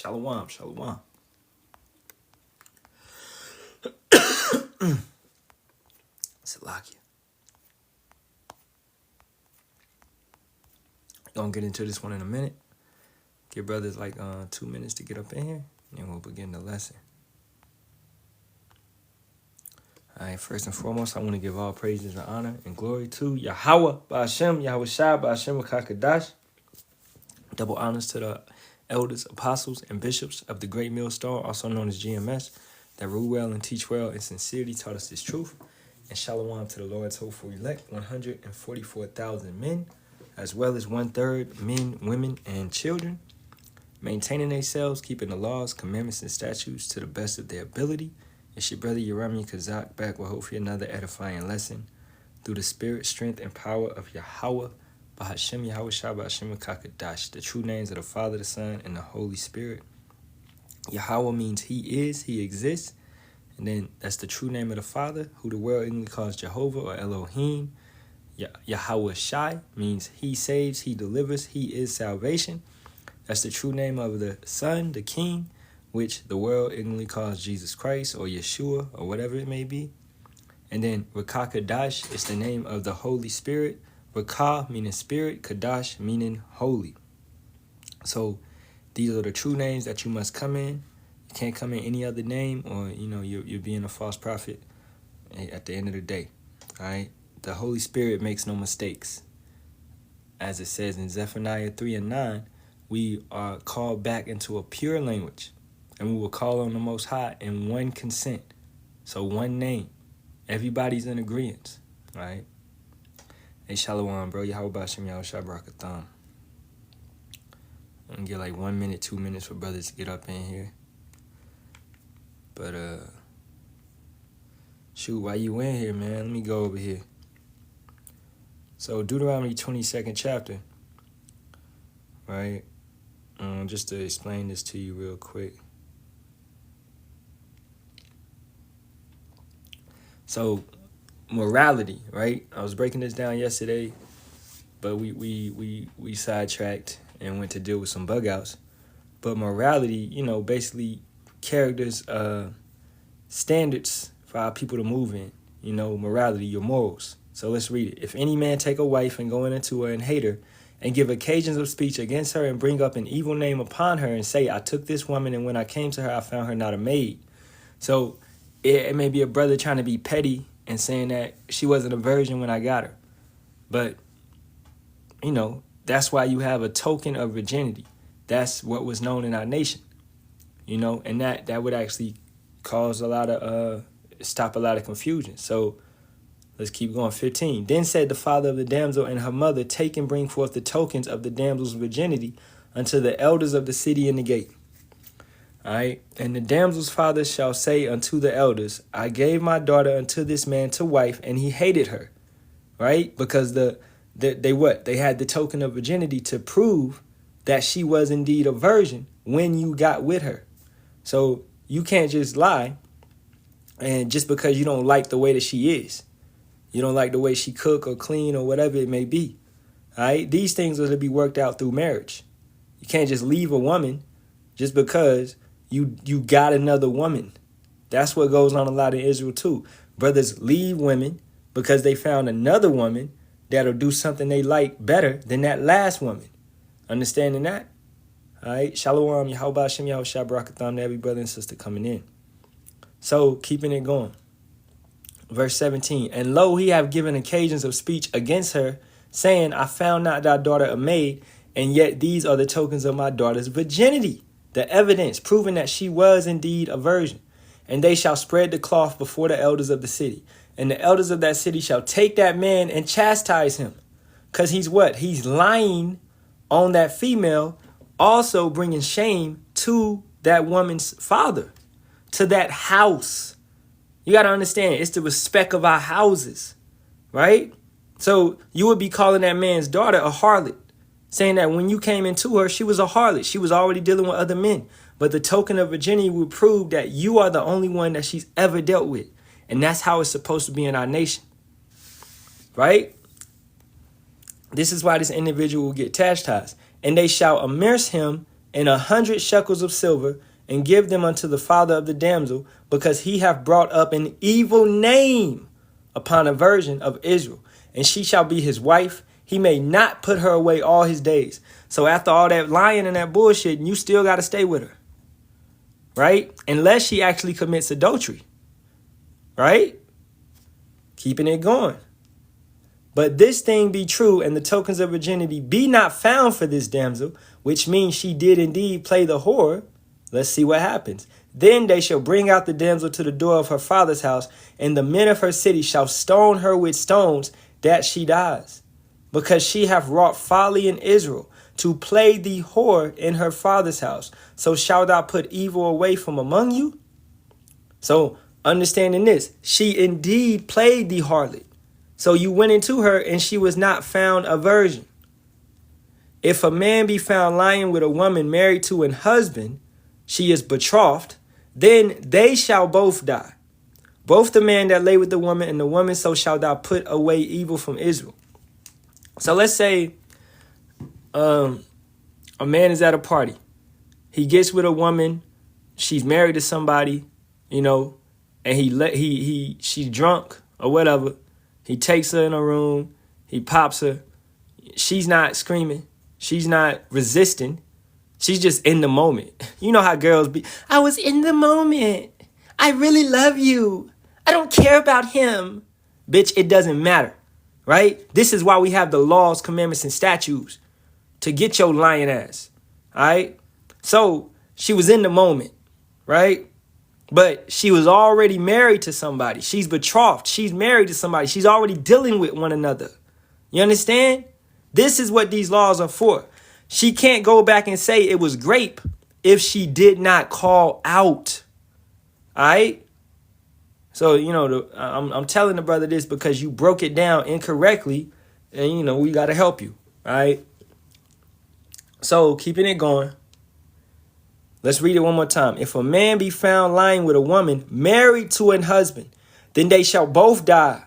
Shalawam, shalawam. Salakia. Gonna get into this one in a minute. Give brothers like 2 minutes to get up in here, and then we'll begin the lesson. All right, first and foremost, I want to give all praises and honor and glory to Yahawah, Ba'ashem, Yahawashi, Ba'ashem, Kakadash. Double honors to the elders, apostles, and bishops of the Great Millstone, also known as GMS, that rule well and teach well and sincerely taught us this truth. And Shalawam to the Lord's hopeful elect, 144,000 men, as well as 1/3 men, women, and children, maintaining themselves, keeping the laws, commandments, and statutes to the best of their ability. It's your brother Yerami Kazak back with hopefully another edifying lesson through the spirit, strength, and power of Yahawah, Bahashem, Yahawashi, Bahashem, Kakadash, the true names of the Father, the Son, and the Holy Spirit. Yahawah means he is, he exists. And then that's the true name of the Father, who the world English calls Jehovah or Elohim. Yahawashi means he saves, he delivers, he is salvation. That's the true name of the Son, the King, which the world ignorantly calls Jesus Christ or Yeshua or whatever it may be. And then Rakakadash is the name of the Holy Spirit. Rakah meaning spirit, Kadash meaning holy. So these are the true names that you must come in. You can't come in any other name, or you're being a false prophet at the end of the day. All right. The Holy Spirit makes no mistakes. As it says in Zephaniah 3:9, we are called back into a pure language, and we will call on the Most High in one consent. So one name. Everybody's in agreement. All right. Hey, Shalawam, bro. Yahawah Ba'ashem, Yahawashi, Barak, Ahtham. I'm gonna get like 1 minute, 2 minutes for brothers to get up in here. But shoot, why you in here, man? Let me go over here. So Deuteronomy 22nd chapter, right? Just to explain this to you real quick. So morality, right? I was breaking this down yesterday, but we sidetracked and went to deal with some bug outs. But morality, basically characters, standards for our people to move in. Morality, your morals. So let's read it. If any man take a wife and go in into her and hate her, and give occasions of speech against her, and bring up an evil name upon her, and say, I took this woman, and when I came to her, I found her not a maid. So it may be a brother trying to be petty and saying that she wasn't a virgin when I got her. But, that's why you have a token of virginity. That's what was known in our nation. And that would actually cause stop a lot of confusion. So let's keep going. 15. Then said the father of the damsel and her mother, take and bring forth the tokens of the damsel's virginity unto the elders of the city in the gate. All right. And the damsel's father shall say unto the elders, I gave my daughter unto this man to wife, and he hated her. Right? Because they had the token of virginity to prove that she was indeed a virgin when you got with her. So you can't just lie, and just because you don't like the way that she is, you don't like the way she cook or clean or whatever it may be. All right? These things are to be worked out through marriage. You can't just leave a woman just because you got another woman. That's what goes on a lot in Israel too. Brothers leave women because they found another woman that'll do something they like better than that last woman. Understanding that? All right. Shalawam, Yahawah Ba'ashem, Yahawashi, Barak, Ahtham, to every brother and sister coming in. So keeping it going. Verse 17. And lo, he have given occasions of speech against her, saying, I found not thy daughter a maid, and yet these are the tokens of my daughter's virginity. The evidence proving that she was indeed a virgin. And they shall spread the cloth before the elders of the city. And the elders of that city shall take that man and chastise him. Because he's what? He's lying on that female, also bringing shame to that woman's father, to that house. You got to understand, it's the respect of our houses, right? So you would be calling that man's daughter a harlot, saying that when you came into her, she was a harlot. She was already dealing with other men. But the token of virginity would prove that you are the only one that she's ever dealt with. And that's how it's supposed to be in our nation, right? This is why this individual will get chastised. And they shall immerse him and 100 shekels of silver, and give them unto the father of the damsel, because he hath brought up an evil name upon a virgin of Israel, and she shall be his wife. He may not put her away all his days. So after all that lying and that bullshit, you still got to stay with her, right? Unless she actually commits adultery, right? Keeping it going. But this thing be true, and the tokens of virginity be not found for this damsel, which means she did indeed play the whore. Let's see what happens. Then they shall bring out the damsel to the door of her father's house, and the men of her city shall stone her with stones, that she dies, because she hath wrought folly in Israel, to play the whore in her father's house. So shalt thou put evil away from among you? So understanding this, she indeed played the harlot. So you went into her, and she was not found a virgin. If a man be found lying with a woman married to an husband, she is betrothed, then they shall both die. Both the man that lay with the woman and the woman, so shalt thou put away evil from Israel. So let's say a man is at a party. He gets with a woman. She's married to somebody, and she's drunk or whatever. He takes her in a room. He pops her. She's not screaming. She's not resisting. She's just in the moment. You know how girls be. I was in the moment. I really love you. I don't care about him. Bitch, it doesn't matter, right? This is why we have the laws, commandments, and statutes, to get your lying ass, all right? So she was in the moment, right? But she was already married to somebody. She's betrothed. She's married to somebody. She's already dealing with one another. You understand? This is what these laws are for. She can't go back and say it was grape if she did not call out. All right? So, I'm telling the brother this because you broke it down incorrectly, and, we got to help you. All right? So, keeping it going. Let's read it one more time. If a man be found lying with a woman married to an husband, then they shall both die.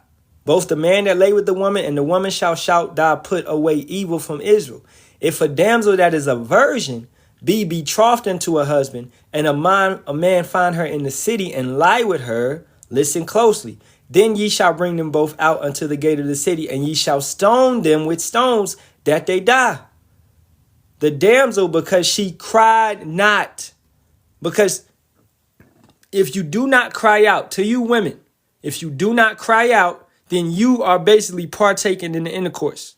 Both the man that lay with the woman and the woman shall die, put away evil from Israel. If a damsel that is a virgin be betrothed unto a husband, and a man find her in the city and lie with her, listen closely. Then ye shall bring them both out unto the gate of the city, and ye shall stone them with stones, that they die. The damsel, because she cried not. Because if you do not cry out, to you women, if you do not cry out, then you are basically partaking in the intercourse.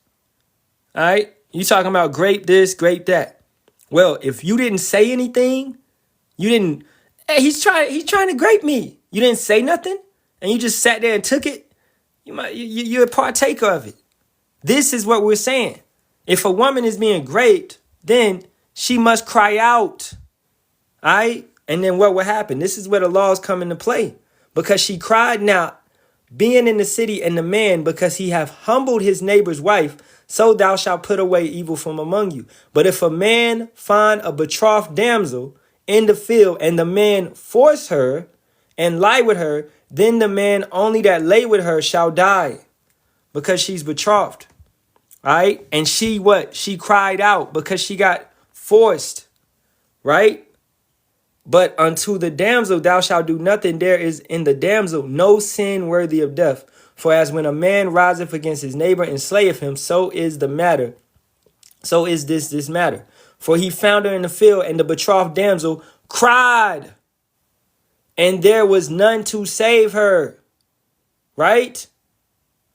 All right? You talking about grape this, grape that. Well, if you didn't say anything, hey, he's trying to grape me. You didn't say nothing, and you just sat there and took it. You're a partaker of it. This is what we're saying. If a woman is being graped, then she must cry out. All right? And then what will happen? This is where the laws come into play. Because she cried not, being in the city, and the man, because he hath humbled his neighbor's wife, so thou shalt put away evil from among you. But if a man find a betrothed damsel in the field, and the man force her and lie with her, then the man only that lay with her shall die, because she's betrothed. All right? And she cried out because she got forced, right? But unto the damsel thou shalt do nothing. There is in the damsel no sin worthy of death. For as when a man riseth against his neighbor and slayeth him, so is the matter. So is this matter. For he found her in the field, and the betrothed damsel cried, and there was none to save her. Right?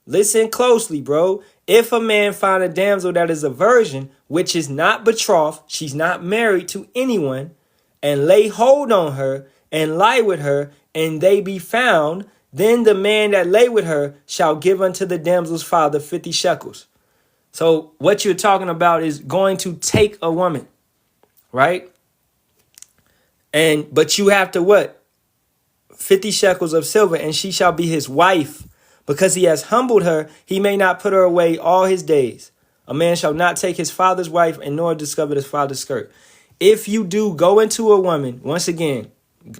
Listen closely, bro. If a man find a damsel that is a virgin, which is not betrothed, she's not married to anyone, and lay hold on her and lie with her, and they be found, then the man that lay with her shall give unto the damsel's father 50 shekels. So what you're talking about is going to take a woman, right? But you have to what? 50 shekels of silver, and she shall be his wife. Because he has humbled her, he may not put her away all his days. A man shall not take his father's wife, and nor discover his father's skirt. If you do go into a woman, once again,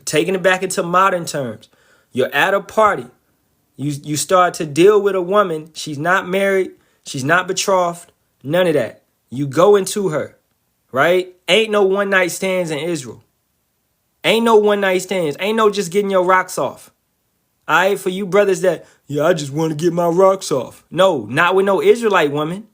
taking it back into modern terms, you're at a party. You start to deal with a woman. She's not married. She's not betrothed. None of that. You go into her, right? Ain't no one night stands in Israel. Ain't no one night stands. Ain't no just getting your rocks off. All right, for you brothers that, yeah, I just want to get my rocks off. No, not with no Israelite woman.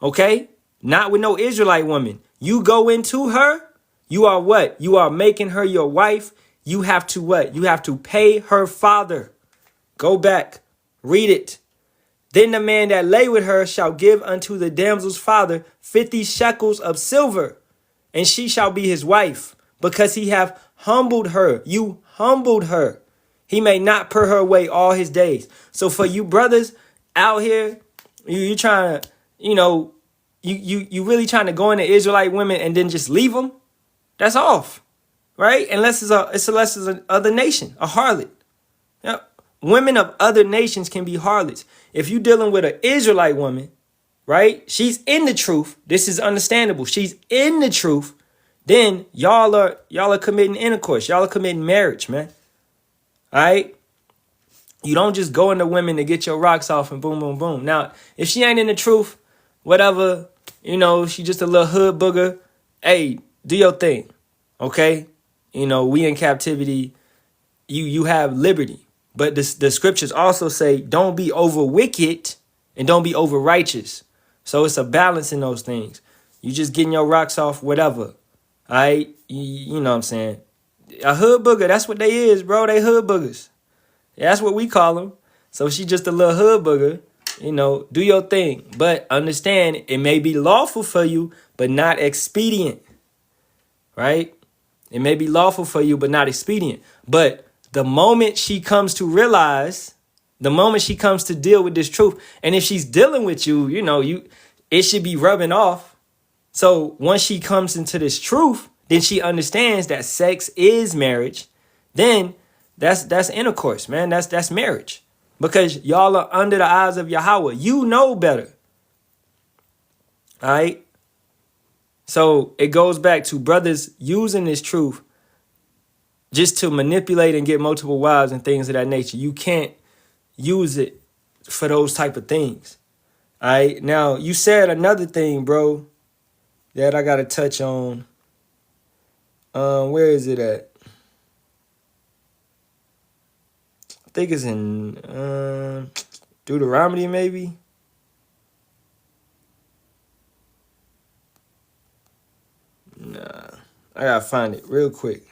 Okay? Not with no Israelite woman. You go into her, you are what? You are making her your wife. You have to what? You have to pay her father. Go back. Read it. Then the man that lay with her shall give unto the damsel's father 50 shekels of silver, and she shall be his wife, because he hath humbled her. You humbled her. He may not put her away all his days. So for you brothers out here, you trying to, you really trying to go into Israelite women and then just leave them? That's off, right? Unless it's another nation, a harlot. Yeah. Women of other nations can be harlots. If you're dealing with an Israelite woman, right? She's in the truth. This is understandable. She's in the truth. Then y'all are committing intercourse. Y'all are committing marriage, man. All right? You don't just go into women to get your rocks off and boom, boom, boom. Now, if she ain't in the truth, whatever, she just a little hood booger, hey, do your thing, okay? We in captivity. You have liberty. But the scriptures also say, don't be over wicked and don't be over righteous. So it's a balance in those things. You just getting your rocks off, whatever. All right? You know what I'm saying? A hood booger, that's what they is, bro. They hood boogers. That's what we call them. So she just a little hood booger. Do your thing. But understand, it may be lawful for you, but not expedient. Right? It may be lawful for you, but not expedient. But the moment she comes to realize, the moment she comes to deal with this truth, and if she's dealing with you, it should be rubbing off. So once she comes into this truth, then she understands that sex is marriage. Then that's intercourse, man. That's marriage. Because y'all are under the eyes of Yahawah. You know better. All right? So it goes back to brothers using this truth just to manipulate and get multiple wives and things of that nature. You can't use it for those type of things. All right. Now, you said another thing, bro, that I got to touch on. Where is it at? I think it's in Deuteronomy, maybe. Nah, I got to find it real quick.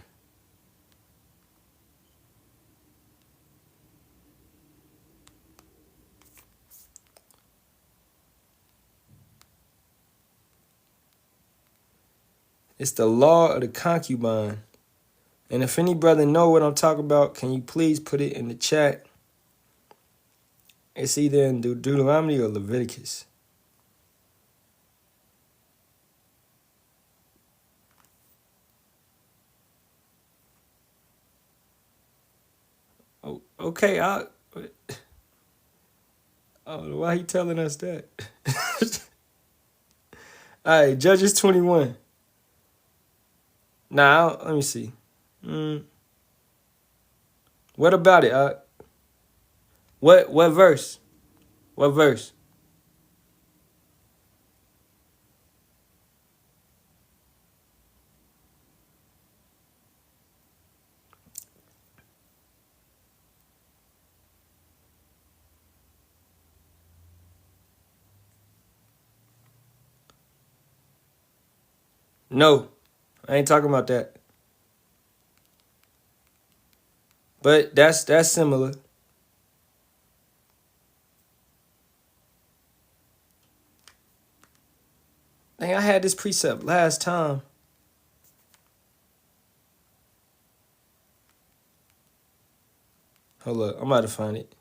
It's the law of the concubine. And if any brother know what I'm talking about, can you please put it in the chat? It's either in Deuteronomy or Leviticus. Oh, okay. I don't know why he telling us that. All right, Judges 21. Now, let me see. What about it? What verse? What verse? No, I ain't talking about that. But that's similar. Dang, I had this precept last time. Hold up, I'm about to find it.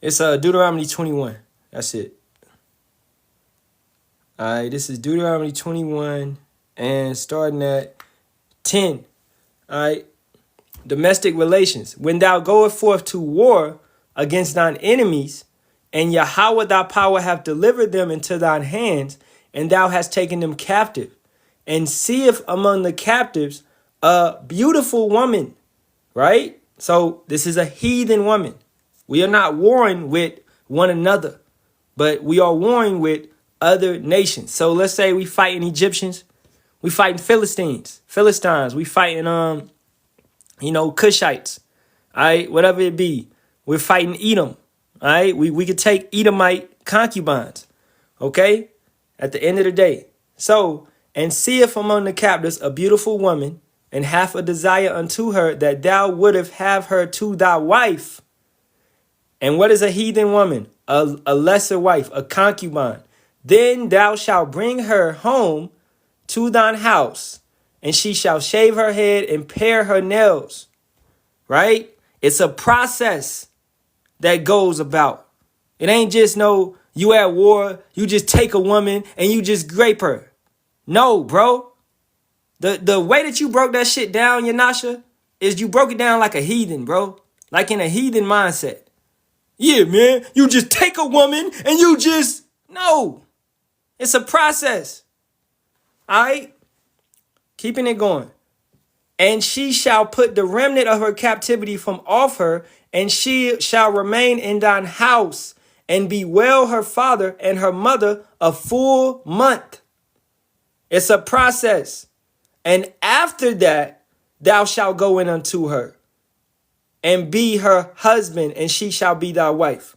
It's Deuteronomy 21. That's it. All right, this is Deuteronomy 21 and starting at 10. All right, domestic relations. When thou goest forth to war against thine enemies, and Yahawah thy power hath delivered them into thine hands, and thou hast taken them captive, and seeth among the captives a beautiful woman, right? So this is a heathen woman. We are not warring with one another, but we are warring with other nations. So let's say we fighting Egyptians, we fighting Philistines, we fighting Cushites, all right, whatever it be. We're fighting Edom, all right. We could take Edomite concubines, okay, at the end of the day. So, and seeth among the captives a beautiful woman, and hath a desire unto her, that thou wouldest have her to thy wife. And what is a heathen woman? A lesser wife, a concubine. Then thou shalt bring her home to thine house, and she shall shave her head and pare her nails. Right? It's a process that goes about. It ain't just no, you at war, you just take a woman and you just grape her. No, bro. The way that you broke that shit down, Yanasha, is you broke it down like a heathen, bro. Like in a heathen mindset. Yeah, man, you just take a woman and you just... No. It's a process. All right? Keeping it going. And she shall put the remnant of her captivity from off her, and she shall remain in thine house, and bewail her father and her mother a full month. It's a process. And after that, thou shalt go in unto her, and be her husband, and she shall be thy wife.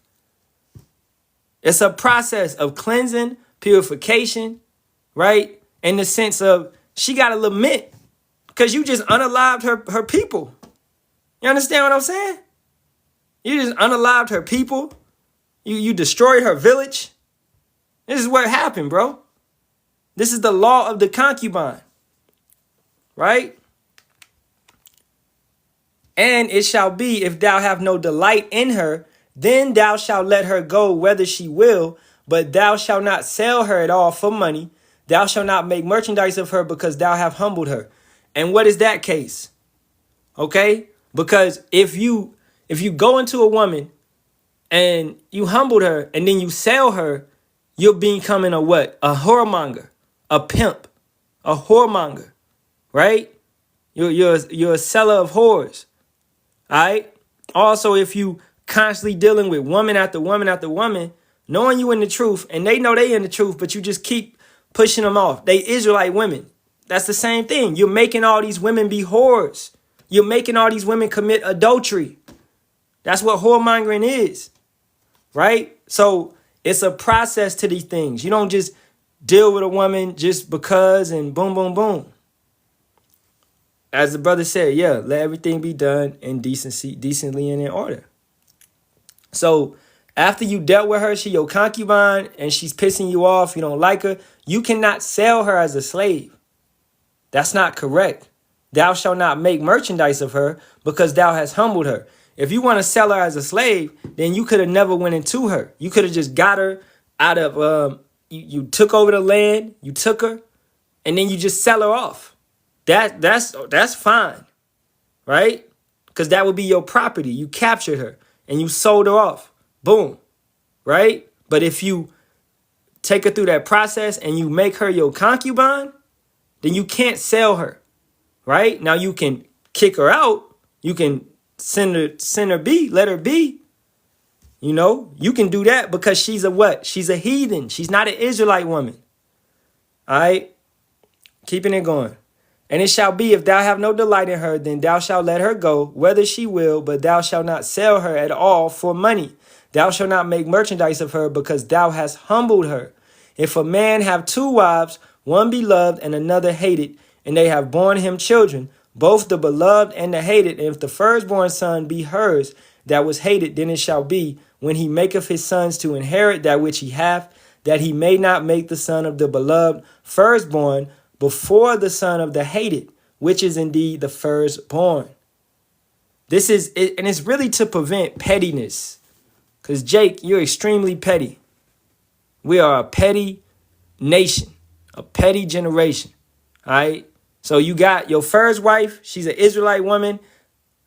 It's a process of cleansing, purification, right? In the sense of she got to lament because you just unalived her people. You understand what I'm saying? You just unalived her people. You destroyed her village. This is what happened, bro. This is the law of the concubine, right? And it shall be, if thou have no delight in her, then thou shalt let her go whether she will, but thou shalt not sell her at all for money. Thou shalt not make merchandise of her, because thou have humbled her. And what is that case? Okay? Because if you go into a woman and you humbled her and then you sell her, you're becoming a what? A whoremonger, a pimp, a whoremonger, right? You're a seller of whores. All right. Also, if you constantly dealing with woman after woman after woman, knowing you in the truth, and they know they in the truth, but you just keep pushing them off. They Israelite women. That's the same thing. You're making all these women be whores. You're making all these women commit adultery. That's what whoremongering is, right? So it's a process to these things. You don't just deal with a woman just because and boom, boom, boom. As the brother said, yeah, let everything be done in decently and in order. So after you dealt with her, she your concubine and she's pissing you off, you don't like her, you cannot sell her as a slave. That's not correct. Thou shalt not make merchandise of her, because thou hast humbled her. If you want to sell her as a slave, then you could have never went into her. You could have just got her out of, you took over the land, you took her, and then you just sell her off. That's fine, right? Because that would be your property. You captured her and you sold her off. Boom, right? But if you take her through that process and you make her your concubine, then you can't sell her, right? Now you can kick her out. You can send her be, let her be. You know, you can do that because she's a what? She's a heathen. She's not an Israelite woman. All right, keeping it going. And it shall be, if thou have no delight in her, then thou shalt let her go, whether she will, but thou shalt not sell her at all for money. Thou shalt not make merchandise of her, because thou hast humbled her. If a man have two wives, one beloved and another hated, and they have borne him children, both the beloved and the hated, and if the firstborn son be hers that was hated, then it shall be, when he maketh his sons to inherit that which he hath, that he may not make the son of the beloved firstborn before the son of the hated, which is indeed the firstborn. This is it, and it's really to prevent pettiness. Because, Jake, you're extremely petty. We are a petty nation, a petty generation. All right? So you got your first wife. She's an Israelite woman.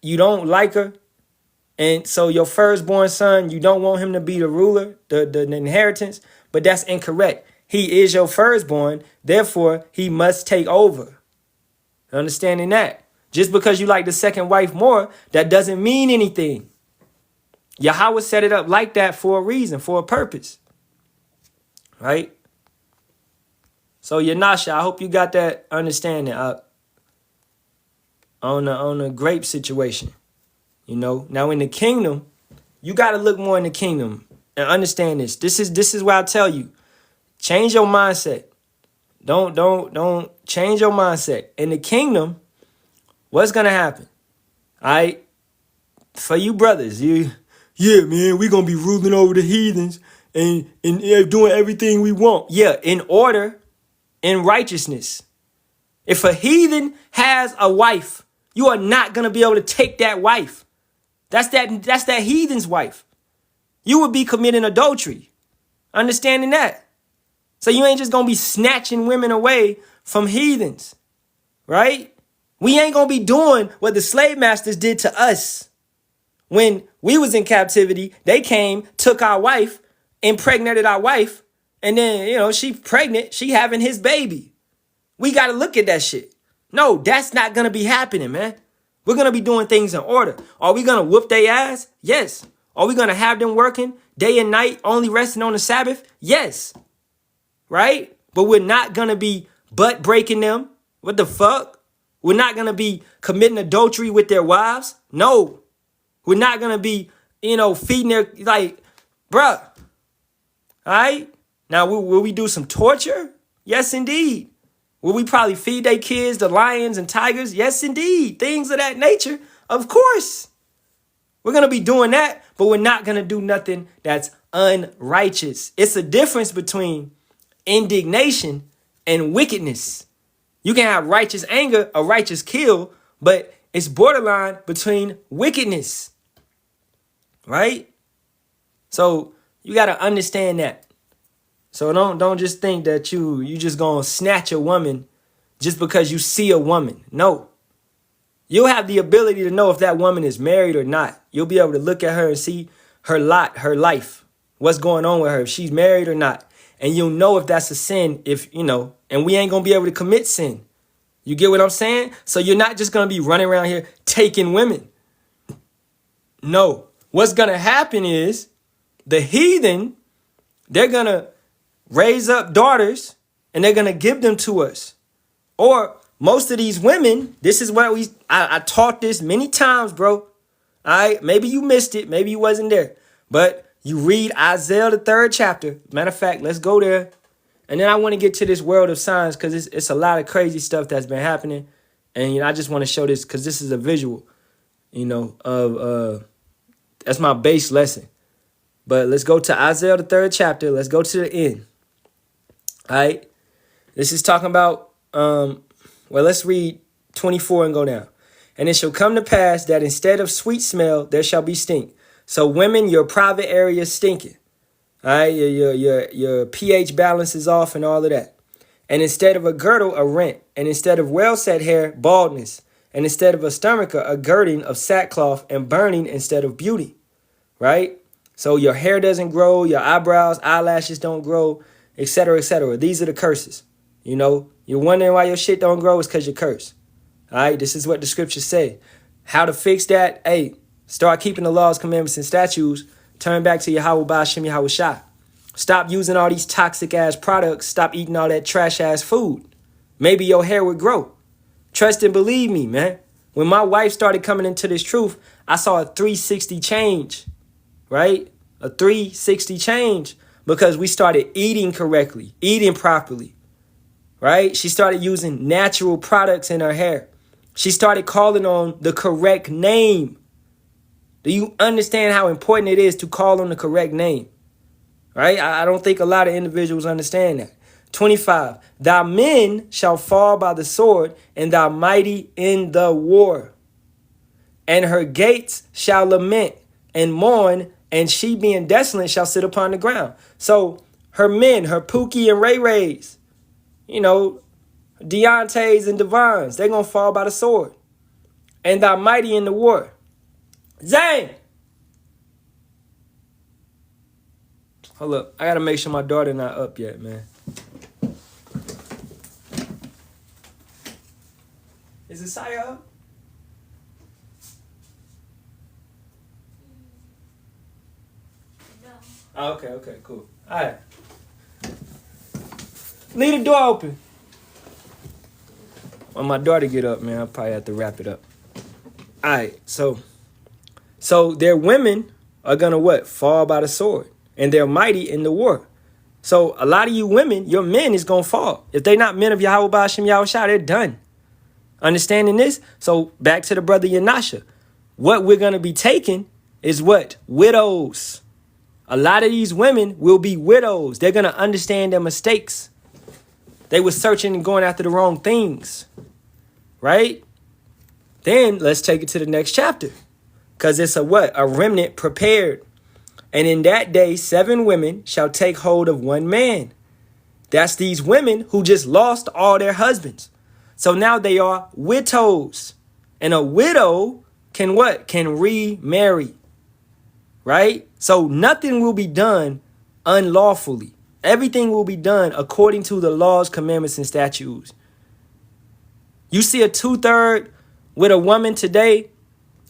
You don't like her. And so your firstborn son, you don't want him to be the ruler, the inheritance. But that's incorrect. he is your firstborn, therefore he must take over. Understanding that. Just because you like the second wife more, that doesn't mean anything. Yahawah set it up like that for a reason, for a purpose. Right? So Yanasha, I hope you got that understanding on the grape situation. You know, now in the kingdom, you got to look more in the kingdom and understand this. This is why I tell you, change your mindset. Don't change your mindset. In the kingdom, what's gonna happen? All right, for you brothers, yeah, man, we gonna be ruling over the heathens and doing everything we want. Yeah, in order, in righteousness. If a heathen has a wife, you are not gonna be able to take that wife. That's that heathen's wife. You would be committing adultery. Understanding that. So you ain't just gonna be snatching women away from heathens, right? We ain't gonna be doing what the slave masters did to us. When we was in captivity, they came, took our wife, impregnated our wife, and then, you know, she pregnant, she having his baby. We gotta look at that shit. No, that's not gonna be happening, man. We're gonna be doing things in order. Are we gonna whoop their ass? Yes. Are we gonna have them working day and night, only resting on the Sabbath? Yes. Right? But we're not gonna be butt breaking them. What the fuck? We're not gonna be committing adultery with their wives. No. We're not gonna be, feeding their, like, bruh. All right? Now, will we do some torture? Yes, indeed. Will we probably feed their kids to lions and tigers? Yes, indeed. Things of that nature. Of course. We're going to be doing that, but we're not going to do nothing that's unrighteous. It's a difference between indignation and wickedness. You can have righteous anger, a righteous kill, but it's borderline between wickedness. Right? So you got to understand that. So don't just think that you just gonna snatch a woman just because you see a woman. No. You'll have the ability to know if that woman is married or not. You'll be able to look at her and see her lot, her life, what's going on with her, if she's married or not. And you'll know if that's a sin, and we ain't gonna be able to commit sin. You get what I'm saying? So you're not just gonna be running around here taking women. No. What's gonna happen is the heathen, they're gonna raise up daughters and they're going to give them to us. Or most of these women, this is what I taught this many times, bro. All right. Maybe you missed it. Maybe you wasn't there. But you read Isaiah, the 3rd chapter. Matter of fact, let's go there. And then I want to get to this world of signs because it's a lot of crazy stuff that's been happening. And I just want to show this because this is a visual, of that's my base lesson. But let's go to Isaiah, the 3rd chapter. Let's go to the end. All right. This is talking about, let's read 24 and go down. And it shall come to pass that instead of sweet smell, there shall be stink. So women, your private area stinking. All right. Your pH balance is off and all of that. And instead of a girdle, a rent. And instead of well set hair, baldness. And instead of a stomacher, a girding of sackcloth and burning instead of beauty. Right. So your hair doesn't grow, your eyebrows, eyelashes don't grow, etc., etc. These are the curses. You're wondering why your shit don't grow, it's because you're cursed. All right, this is what the scriptures say. How to fix that? Hey, start keeping the laws, commandments, and statutes. Turn back to Yahawah Ba'ashem Yahawashi. Stop using all these toxic-ass products. Stop eating all that trash-ass food. Maybe your hair would grow. Trust and believe me, man. When my wife started coming into this truth, I saw a 360 change. Right? A 360 change because we started eating correctly, eating properly. Right? She started using natural products in her hair. She started calling on the correct name. Do you understand how important it is to call on the correct name? Right? I don't think a lot of individuals understand that. 25. Thy men shall fall by the sword, and thy mighty in the war. And her gates shall lament and mourn, and she being desolate shall sit upon the ground. So her men, her Pookie and Ray Rays, Deontay's and Devons, they're going to fall by the sword. And thy mighty in the war. Zane! Hold up. I got to make sure my daughter not up yet, man. Is the Saya up? No. Oh, okay, cool. All right. Leave the door open. When my daughter get up, man, I'll probably have to wrap it up. All right, so their women are gonna what? Fall by the sword, and they're mighty in the war. So a lot of you women, your men is gonna fall. If they're not men of Yahawah Shem Yahawashi, they're done. Understanding this? So back to the brother Yanasha. What we're gonna be taking is what? Widows. A lot of these women will be widows. They're gonna understand their mistakes. They were searching and going after the wrong things. Right? Then let's take it to the next chapter. Because it's a what? A remnant prepared. And in that day, 7 women shall take hold of one man. That's these women who just lost all their husbands. So now they are widows. And a widow can what? Can remarry. Right? So nothing will be done unlawfully. Everything will be done according to the laws, commandments, and statutes. You see a 2/3 with a woman today,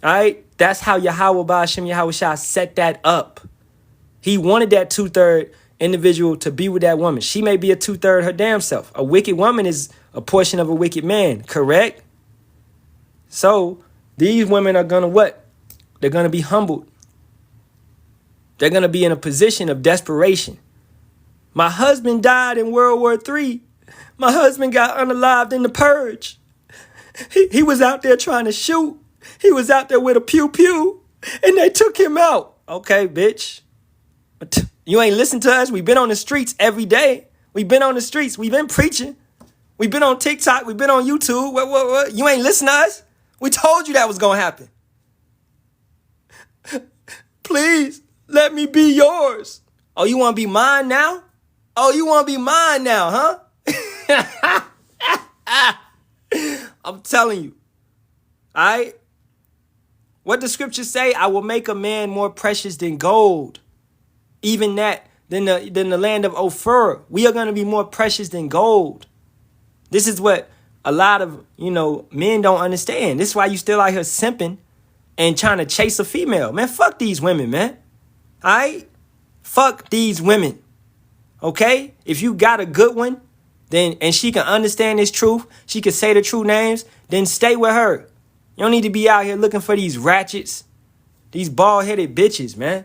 all right? That's how Yahawah Shem Yahawashi set that up. He wanted that 2/3 individual to be with that woman. She may be a 2/3 her damn self. A wicked woman is a portion of a wicked man, correct? So these women are gonna what? They're gonna be humbled. They're gonna be in a position of desperation. My husband died in World War III. My husband got unalived in the purge. He was out there trying to shoot. He was out there with a pew-pew, and they took him out. Okay, bitch. You ain't listen to us. We've been on the streets every day. We've been on the streets. We've been preaching. We've been on TikTok. We've been on YouTube. What? You ain't listen to us? We told you that was going to happen. Please, let me be yours. Oh, you want to be mine now? Oh, you want to be mine now, huh? I'm telling you. All right? What the scriptures say, I will make a man more precious than gold. Even that, than the land of Ophir. We are going to be more precious than gold. This is what a lot of, men don't understand. This is why you still out here simping and trying to chase a female. Man, fuck these women, man. All right? Fuck these women. Okay? If you got a good one, then and she can understand this truth, she can say the true names, then stay with her. You don't need to be out here looking for these ratchets, these bald-headed bitches, man.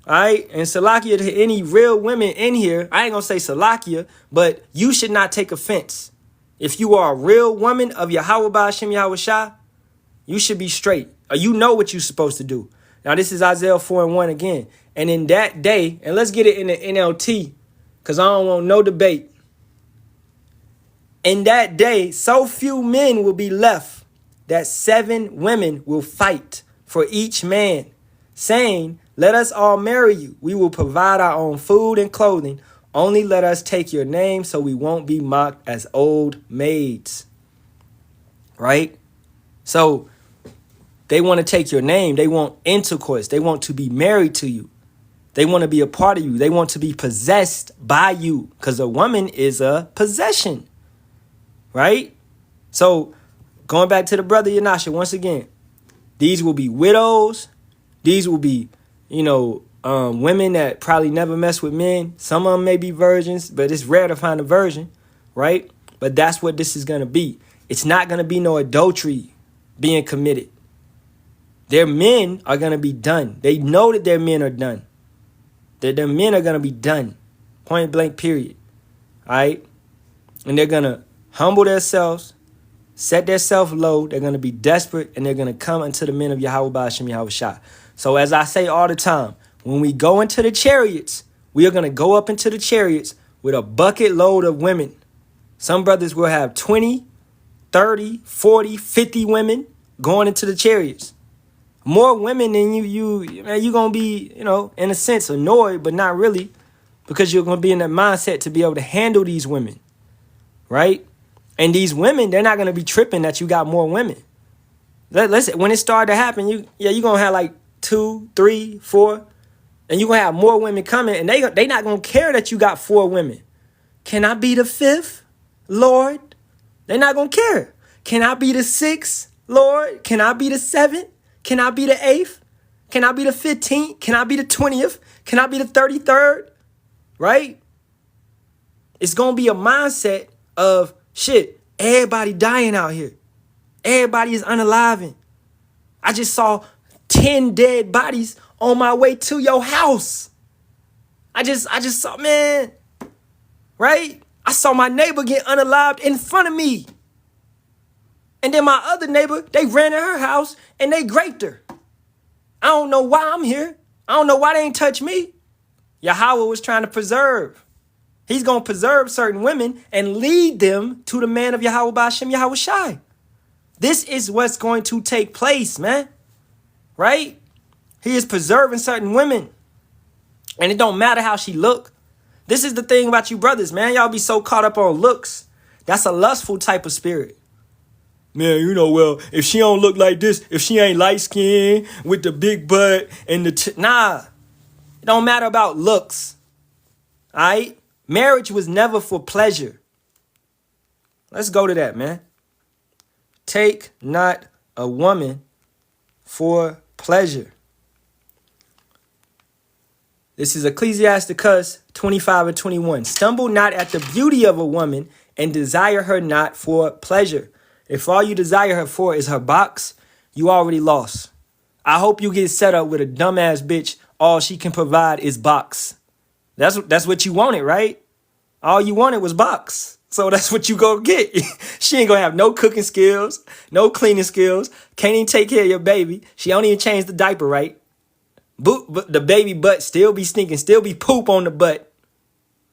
All right? And Salakia, to any real women in here, I ain't going to say Salakia, but you should not take offense. If you are a real woman of Yahawah Shem Yahawashi, you should be straight. Or you know what you're supposed to do. Now, this is Isaiah 4:1 again. And in that day, and let's get it in the NLT, because I don't want no debate. In that day, so few men will be left that 7 women will fight for each man, saying, let us all marry you. We will provide our own food and clothing. Only let us take your name so we won't be mocked as old maids. Right? So they want to take your name. They want intercourse. They want to be married to you. They want to be a part of you. They want to be possessed by you, because a woman is a possession. Right? So going back to the brother Yanasha, once again, these will be widows. These will be, women that probably never mess with men. Some of them may be virgins, but it's rare to find a virgin, right? But that's what this is going to be. It's not going to be no adultery being committed. Their men are going to be done. They know that their men are done. That their men are going to be done. Point blank, period. All right? And they're going to humble themselves, set themselves low. They're going to be desperate, and they're going to come unto the men of Yahawah Shem Yahawashi. So as I say all the time, when we go into the chariots, we are going to go up into the chariots with a bucket load of women. Some brothers will have 20, 30, 40, 50 women going into the chariots. More women than you're going to be, in a sense, annoyed, but not really, because you're going to be in that mindset to be able to handle these women, right? And these women, they're not going to be tripping that you got more women. When it started to happen, you're going to have like 2, 3, 4, and you're going to have more women coming, and they not going to care that you got 4 women. Can I be the 5th, Lord? They're not going to care. Can I be the 6th, Lord? Can I be the 7th? Can I be the 8th? Can I be the 15th? Can I be the 20th? Can I be the 33rd? Right? It's going to be a mindset of, shit, everybody dying out here. Everybody is unaliving. I just saw 10 dead bodies on my way to your house. I just saw, man, right? I saw my neighbor get unalived in front of me. And then my other neighbor, they ran in her house and they raped her. I don't know why I'm here. I don't know why they ain't touch me. Yahawah was trying to preserve. He's going to preserve certain women and lead them to the man of Yahawah by Hashem Yahawashi. This is what's going to take place, man. Right? He is preserving certain women. And it don't matter how she look. This is the thing about you brothers, man. Y'all be so caught up on looks. That's a lustful type of spirit. Man, you know, well, if she don't look like this, if she ain't light-skinned with the big butt and the... Nah. It don't matter about looks. All right? Marriage was never for pleasure. Let's go to that, man. Take not a woman for pleasure. This is Ecclesiasticus 25 and 21. Stumble not at the beauty of a woman and desire her not for pleasure. If all you desire her for is her box, you already lost. I hope you get set up with a dumbass bitch. All she can provide is box. That's what you wanted, right? All you wanted was box. So that's what you go get. She ain't gonna have no cooking skills, no cleaning skills, can't even take care of your baby. She don't even change the diaper, right? But the baby butt still be stinking, still be poop on the butt.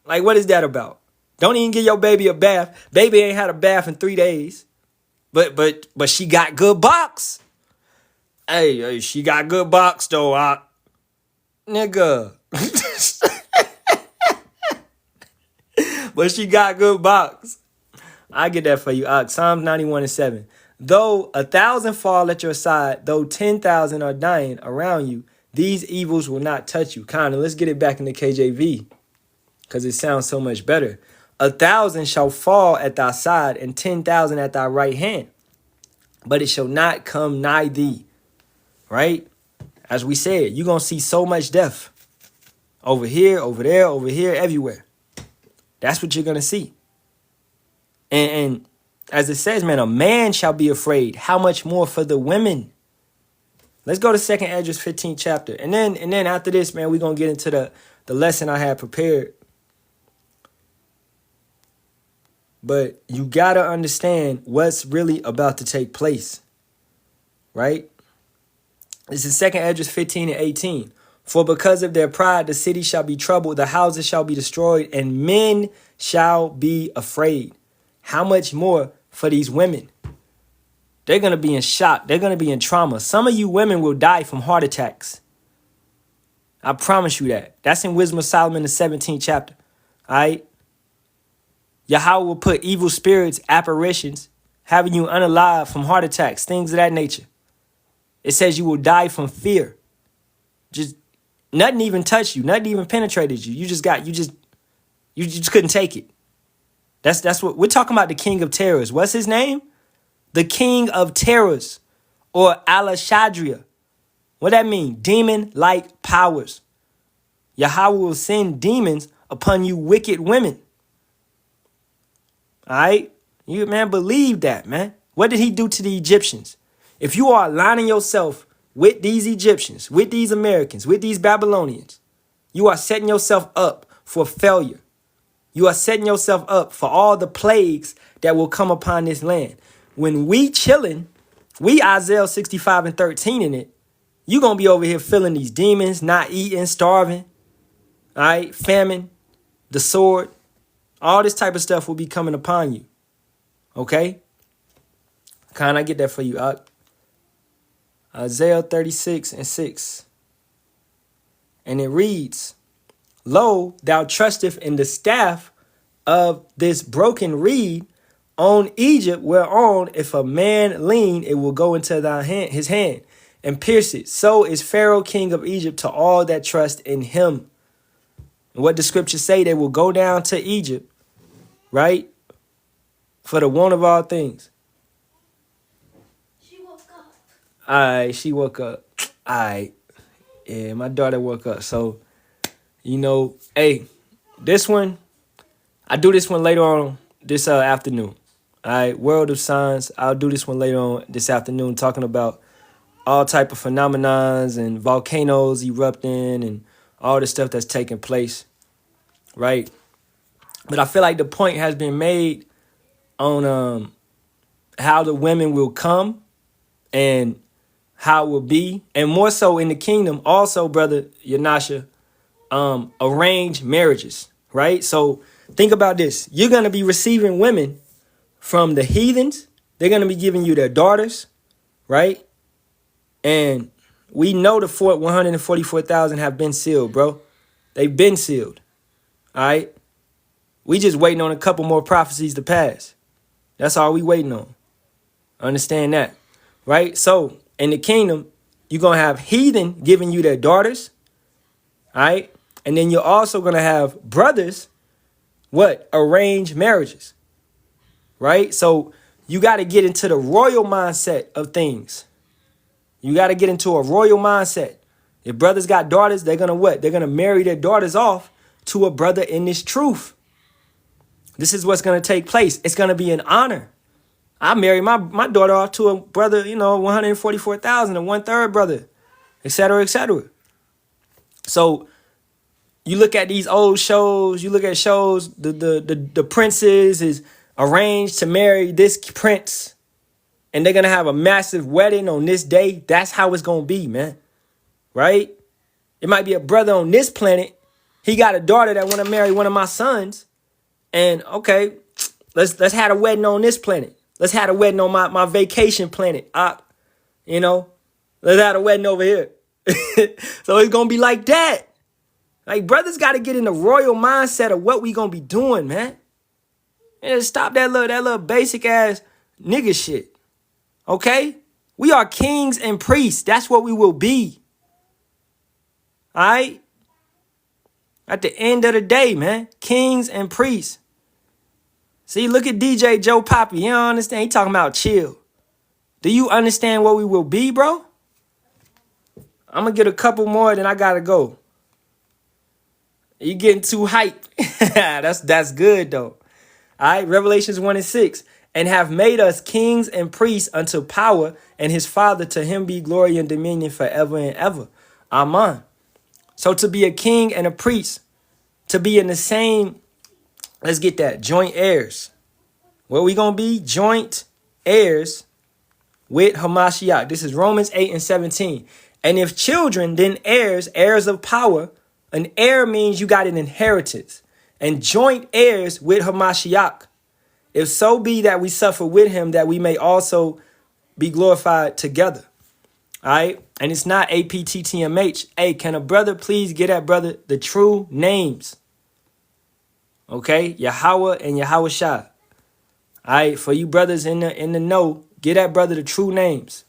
Like, what is that about? Don't even give your baby a bath. Baby ain't had a bath in 3 days. But she got good box. Hey, she got good box though, nigga. But she got good box. I get that for you. Psalms 91 and 7. Though 1,000 fall at your side, though 10,000 are dying around you, these evils will not touch you. Kinda, let's get it back in the KJV, because it sounds so much better. 1,000 shall fall at thy side, and 10,000 at thy right hand, but it shall not come nigh thee. Right? As we said, you're going to see so much death. Over here, over there, over here, everywhere. That's what you're going to see. And as it says, man, a man shall be afraid. How much more for the women? Let's go to 2nd Esdras 15th chapter. And then after this, man, we're going to get into the lesson I had prepared. But you got to understand what's really about to take place. Right? This is 2nd Esdras 15 and 18. For because of their pride, the city shall be troubled, the houses shall be destroyed, and men shall be afraid. How much more for these women? They're going to be in shock. They're going to be in trauma. Some of you women will die from heart attacks. I promise you that. That's in Wisdom of Solomon, the 17th chapter. All right? Yahawah will put evil spirits, apparitions, having you unalive from heart attacks, things of that nature. It says you will die from fear. Just nothing even touched you. Nothing even penetrated you. You just couldn't take it. That's what we're talking about. The king of terrors. What's his name? The king of terrors, or Alashadria. What that mean? Demon-like powers. Yahawah will send demons upon you wicked women. All right? You, man, believe that, man. What did he do to the Egyptians? If you are aligning yourself with these Egyptians, with these Americans, with these Babylonians, you are setting yourself up for failure. You are setting yourself up for all the plagues that will come upon this land. When we chilling, we Isaiah 65 and 13 in it, you're going to be over here feeling these demons, not eating, starving, all right, famine, the sword, all this type of stuff will be coming upon you. Okay? Can I get that for you, Isaiah 36 and 6. And it reads, Lo, thou trusteth in the staff of this broken reed on Egypt, whereon if a man lean, it will go into his hand and pierce it. So is Pharaoh king of Egypt to all that trust in him. And what the scriptures say, they will go down to Egypt right? For the want of all things. She woke up. All right, she woke up. All right. Yeah, my daughter woke up. So, hey, this one, I do this one later on this afternoon. All right, World of Signs. I'll do this one later on this afternoon, talking about all type of phenomenons and volcanoes erupting and all the stuff that's taking place, right? But I feel like the point has been made on how the women will come and how it will be, and more so in the kingdom. Also, brother Yanasha, arranged marriages, right? So think about this: you're gonna be receiving women from the heathens. They're gonna be giving you their daughters, right? And we know the 144,000 have been sealed, bro. They've been sealed. All right. We just waiting on a couple more prophecies to pass. That's all we waiting on. Understand that, right? So in the kingdom, you're going to have heathen giving you their daughters, all right? And then you're also going to have brothers, arranged marriages, right? So you got to get into the royal mindset of things. You got to get into a royal mindset. If brothers got daughters, they're going to what? They're going to marry their daughters off to a brother in this truth. This is what's going to take place. It's going to be an honor. I married my daughter off to a brother, 144,000, a 1/3 brother, et cetera, et cetera. So you look at these old shows, you look at shows, the princess is arranged to marry this prince, and they're going to have a massive wedding on this day. That's how it's going to be, man. Right? It might be a brother on this planet. He got a daughter that want to marry one of my sons. And okay, let's have a wedding on this planet. Let's have a wedding on my vacation planet. Let's have a wedding over here. So it's going to be like that. Like, brothers got to get in the royal mindset of what we going to be doing, man. And stop that little basic ass nigga shit. Okay? We are kings and priests. That's what we will be. All right? At the end of the day, man, kings and priests. See, look at DJ Joe Poppy. You don't understand? He talking about chill. Do you understand what we will be, bro? I'm going to get a couple more, then I got to go. You getting too hype. That's good, though. All right, Revelations 1:6. And have made us kings and priests unto power, and his Father, to him be glory and dominion forever and ever. Amen. So to be a king and a priest, to be in the same, let's get that, joint heirs. What we going to be? Joint heirs with Hamashiach. This is Romans 8:17. And if children, then heirs, heirs of power. An heir means you got an inheritance. And joint heirs with Hamashiach. If so be that we suffer with him, that we may also be glorified together. All right? And it's not APTTMH. Hey, can a brother please get that brother the true names? Okay? Yahawah and Yahawashi. All right? For you brothers in the know, get that brother the true names.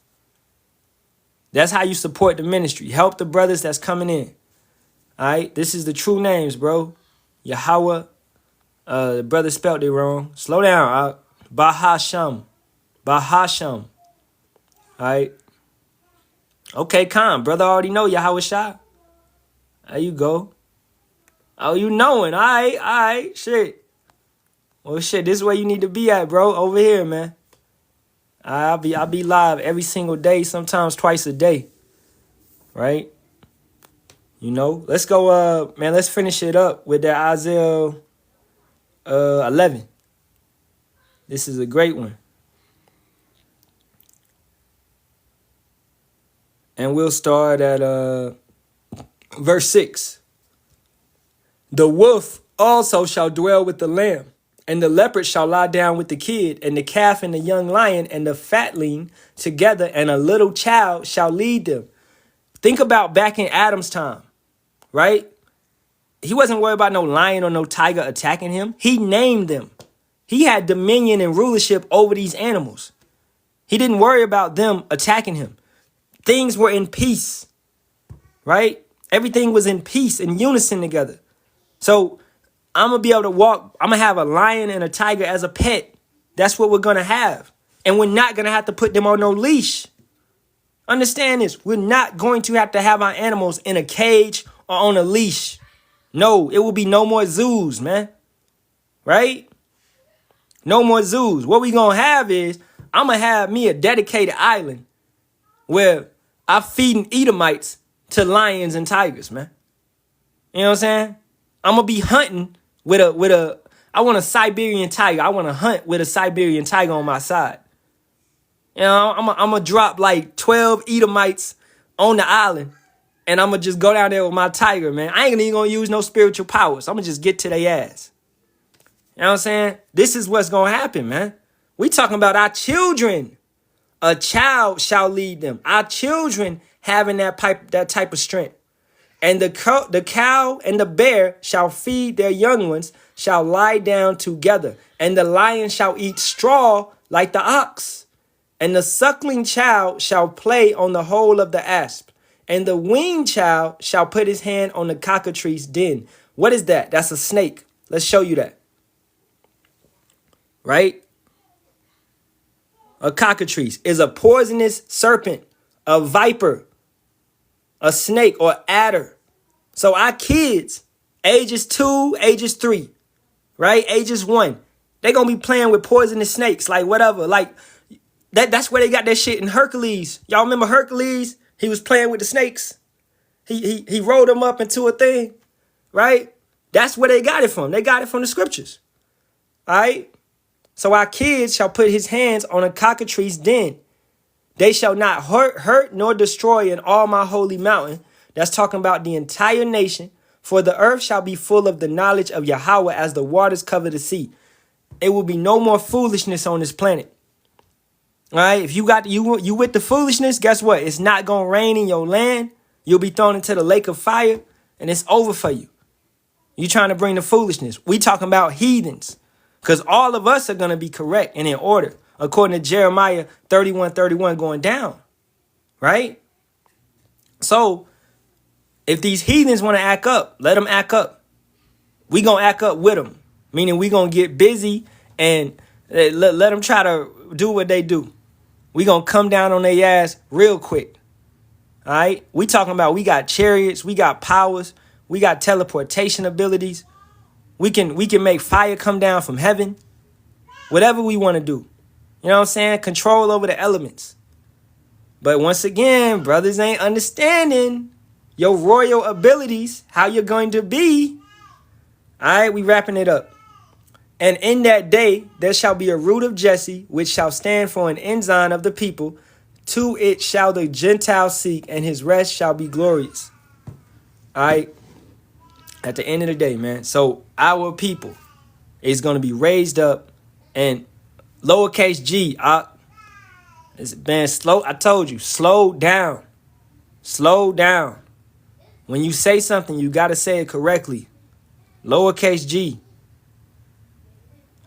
That's how you support the ministry. Help the brothers that's coming in. All right? This is the true names, bro. Yahawah. The brother spelled it wrong. Slow down. Sham. Sham. All right? Okay, calm. Brother already know Yahawashi. There you go. Oh, you knowing. All right. Shit. Well, shit, this is where you need to be at, bro. Over here, man. I'll be live every single day, sometimes twice a day. Right? Let's go, man, let's finish it up with that Isaiah 11. This is a great one. And we'll start at verse 6. The wolf also shall dwell with the lamb, and the leopard shall lie down with the kid, and the calf and the young lion and the fatling together, and a little child shall lead them. Think about back in Adam's time, right? He wasn't worried about no lion or no tiger attacking him. He named them. He had dominion and rulership over these animals. He didn't worry about them attacking him. Things were in peace, right? Everything was in peace, in unison together. So I'm going to be able to walk. I'm going to have a lion and a tiger as a pet. That's what we're going to have. And we're not going to have to put them on no leash. Understand this. We're not going to have our animals in a cage or on a leash. No, it will be no more zoos, man. Right? No more zoos. What we going to have is, I'm going to have me a dedicated island where I'm feeding Edomites to lions and tigers, man. You know what I'm saying? I'm going to be hunting I want a Siberian tiger. I want to hunt with a Siberian tiger on my side. You know, I'm going to drop like 12 Edomites on the island, and I'm going to just go down there with my tiger, man. I ain't even going to use no spiritual powers. I'm going to just get to their ass. You know what I'm saying? This is what's going to happen, man. We talking about our children. A child shall lead them. Our children having that type of strength. And the cow and the bear shall feed their young ones, shall lie down together. And the lion shall eat straw like the ox. And the suckling child shall play on the hole of the asp. And the weaned child shall put his hand on the cockatrice's den. What is that? That's a snake. Let's show you that. Right? A cockatrice is a poisonous serpent, a viper, a snake, or adder. So our kids, ages 2, ages 3, right? Ages 1, they're going to be playing with poisonous snakes, like whatever. Like that's where they got that shit in Hercules. Y'all remember Hercules? He was playing with the snakes. He rolled them up into a thing, right? That's where they got it from. They got it from the scriptures, all right? So our kids shall put his hands on a cockatrice's den. They shall not hurt nor destroy in all my holy mountain. That's talking about the entire nation. For the earth shall be full of the knowledge of Yahawah as the waters cover the sea. It will be no more foolishness on this planet. All right. If you with the foolishness, guess what? It's not going to rain in your land. You'll be thrown into the lake of fire and it's over for you. You trying to bring the foolishness. We talking about heathens. Because all of us are going to be correct and in order, according to Jeremiah 31:31 going down, right? So if these heathens want to act up, let them act up. We going to act up with them, meaning we going to get busy and let them try to do what they do. We going to come down on their ass real quick, all right? We talking about we got chariots, we got powers, we got teleportation abilities. We can make fire come down from heaven. Whatever we want to do. You know what I'm saying? Control over the elements. But once again, brothers ain't understanding your royal abilities, how you're going to be. All right, we wrapping it up. And in that day, there shall be a root of Jesse, which shall stand for an ensign of the people. To it shall the Gentiles seek, and his rest shall be glorious. All right. At the end of the day, man. So our people is going to be raised up, and lowercase g, it's been slow. I told you, slow down. Slow down. When you say something, you got to say it correctly. Lowercase g.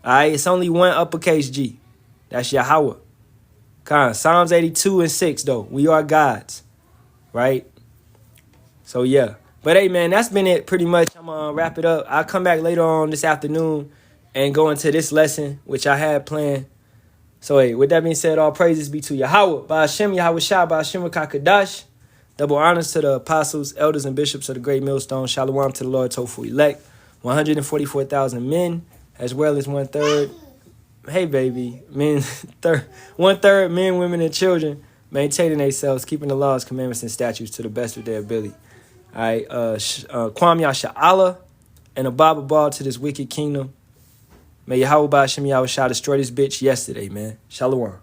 All right, it's only one uppercase G. That's Yahawah. Psalms 82:6, though. We are gods, right? So, yeah. But, hey, man, that's been it pretty much. I'm going to wrap it up. I'll come back later on this afternoon and go into this lesson, which I had planned. So, hey, with that being said, all praises be to Yahawah. Ba'ashem, Yahawashi, Ba'ashem, Kadash. Double honors to the apostles, elders, and bishops of the great millstone. Shalawam to the Lord, Tofu elect. 144,000 men, as well as 1/3. Hey, baby. Men, 1/3 men, women, and children maintaining themselves, keeping the laws, commandments, and statutes to the best of their ability. All right, Kwam Yasharahla and a Baba Ball to this wicked kingdom. May Yahawah Ba'ashem Yahawashi destroy this bitch yesterday, man. Shalawam.